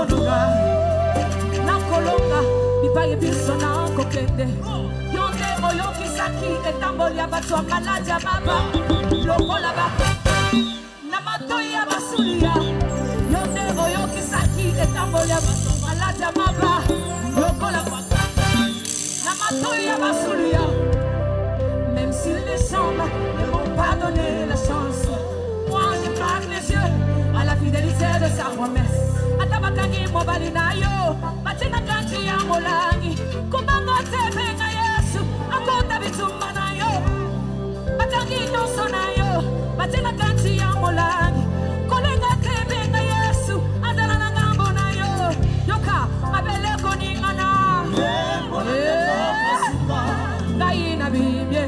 monoga na kolonga bipaye biso na kokende yonde oyo kisaki etambolia bato ya maladi ya baba lokola baba na matoi ya basulia yonde oyo kisaki etambolia bato ya maladi ya baba lokola baba na matoi ya basulia. Même si les gens ne m'ont pas donné la chance, moi je braque les yeux à la fidélité de sa promesse. Atabakangi mobalina yo, batina kanti ya molangi, kumango tebe na Yesu, akota bitumba na yo, batangi nyonso na yo, batina kanti ya molangi, kolenga tebe na Yesu, adala na ngambo na yo, yoka abele koningana, ngai na bibye.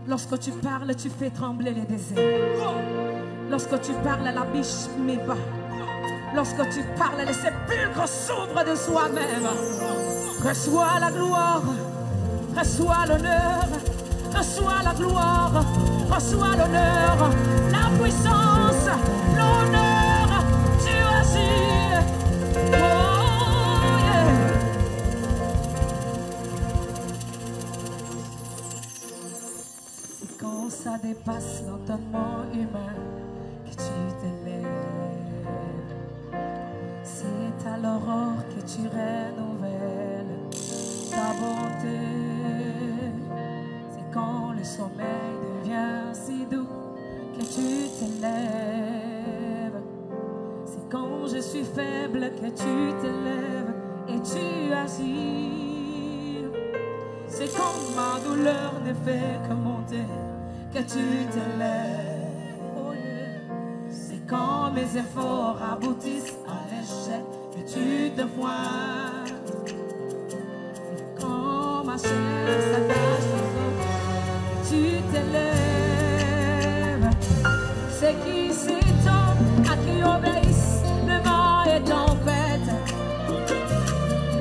Lorsque tu parles, tu fais trembler les déserts. Lorsque tu parles, la biche m'ébat. Lorsque tu parles, les sépulcres s'ouvrent de soi-même. Reçois la gloire, reçois l'honneur, reçois la gloire, reçois l'honneur, la puissance, l'honneur, tu agis. Oh, yeah. Quand ça dépasse l'entendement humain, que tu t'élèves, c'est à l'aurore que tu renouvelles ta bonté. C'est quand le sommeil devient si doux que tu t'élèves. C'est quand je suis faible que tu t'élèves et tu agis. C'est quand ma douleur ne fait que monter que tu t'élèves. Oh yeah. C'est quand mes efforts aboutissent à l'échec que tu te vois. C'est quand ma chair s'attache aux autres que tu t'élèves. C'est qui cet homme à qui obéissent le vent et tempête,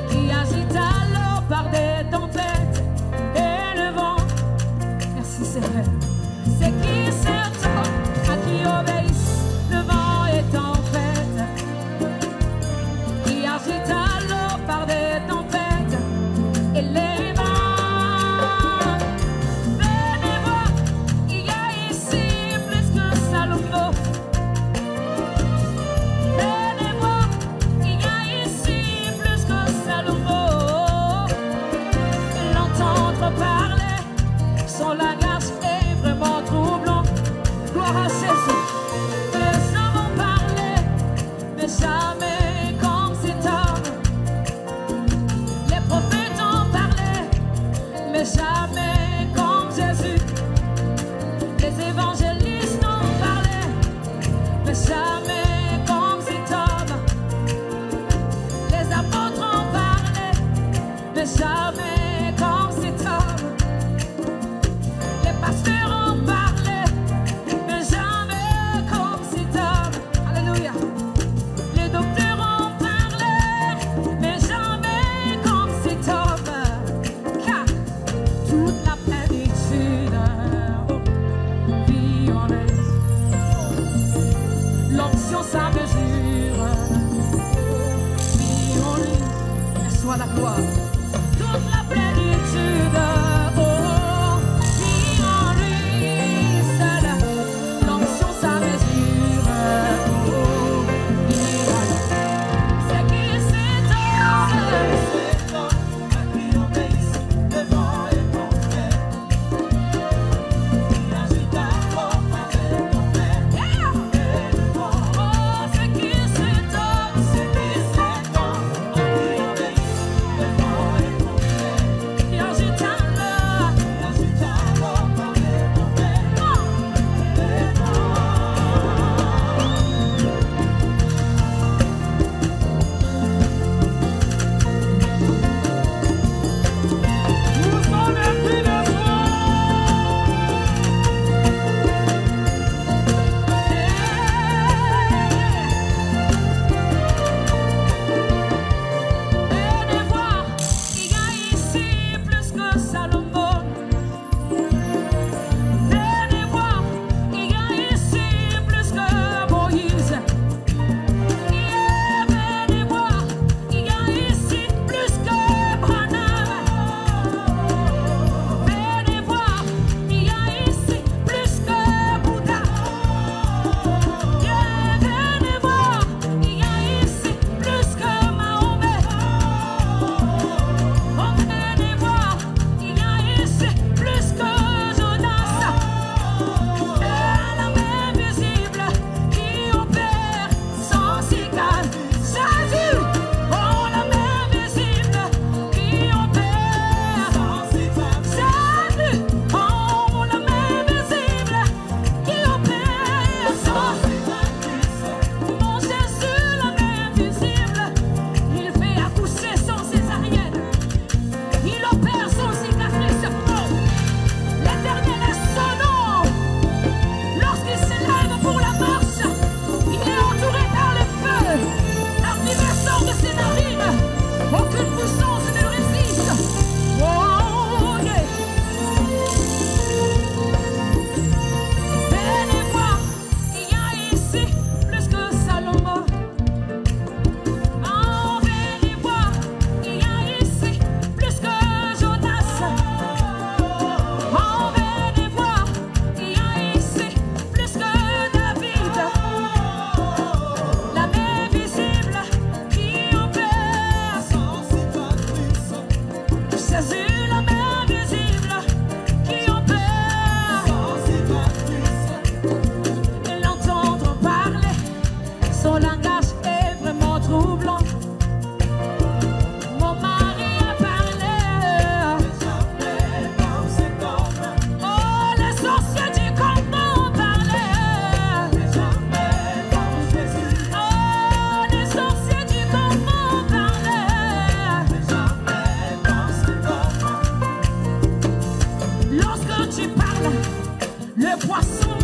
qui agite alors par des tempêtes et le vent. Merci Seigneur. C'est qui cet homme à qui obéissent le vent et tempête, qui agite alors par des tempêtes et les vents. Venez voir, il y a ici plus que Salomon. Venez voir, il y a ici plus que Salomon. L'entendre parler, son langage est vraiment troublant. Gloire à Jésus. Les hommes ont parlé, mais jamais comme cet homme. Les prophètes ont parlé, mais jamais comme Jésus. Les évangélistes ont parlé, mais jamais comme cet homme. Les apôtres ont parlé, mais jamais comme cet homme. Les pasteurs ont parlé, mais jamais comme cet homme. Alléluia. Les docteurs ont parlé, mais jamais comme cet homme. Car toute la plénitude vit en lui. L'onction sa mesure vit en lui. Et soit la gloire. Toute la plénitude vit en lui seul. L'onction sa mesure vit en lui. C'est qui cet homme à qui obéissent le vent et tempête, qui agite alors par des tempêtes et le vent. Oh, c'est qui cet homme à qui obéissent le vent le poisson